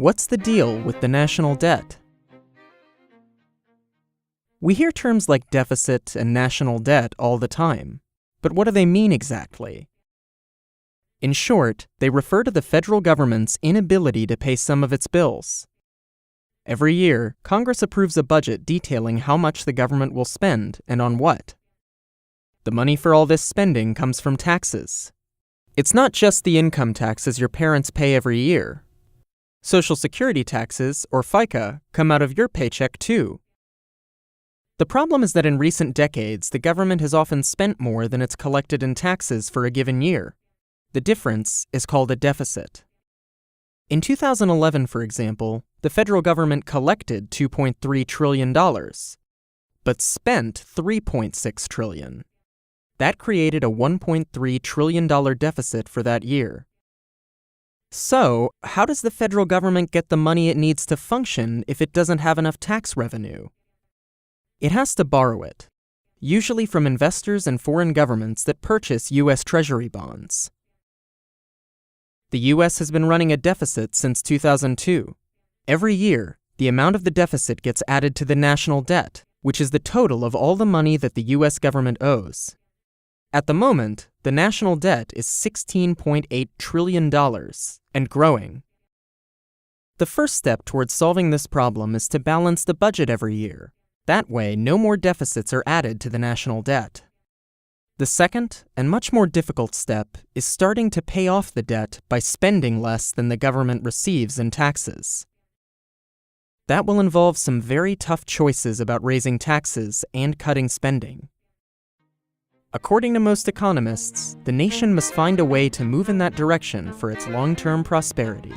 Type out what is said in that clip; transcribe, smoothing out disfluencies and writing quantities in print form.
What's the deal with the national debt? We hear terms like deficit and national debt all the time, but what do they mean exactly? In short, they refer to the federal government's inability to pay some of its bills. Every year, Congress approves a budget detailing how much the government will spend and on what. The money for all this spending comes from taxes. It's not just the income taxes your parents pay every year. Social Security taxes, or FICA, come out of your paycheck too. The problem is that in recent decades, the government has often spent more than it's collected in taxes for a given year. The difference is called a deficit. In 2011, for example, the federal government collected $2.3 trillion, but spent $3.6 trillion. That created a $1.3 trillion deficit for that year. So, how does the federal government get the money it needs to function if it doesn't have enough tax revenue? It has to borrow it, usually from investors and foreign governments that purchase U.S. Treasury bonds. The U.S. has been running a deficit since 2002. Every year, the amount of the deficit gets added to the national debt, which is the total of all the money that the U.S. government owes. At the moment, the national debt is $16.8 trillion and growing. The first step towards solving this problem is to balance the budget every year. That way, no more deficits are added to the national debt. The second, and much more difficult step, is starting to pay off the debt by spending less than the government receives in taxes. That will involve some very tough choices about raising taxes and cutting spending. According to most economists, the nation must find a way to move in that direction for its long-term prosperity.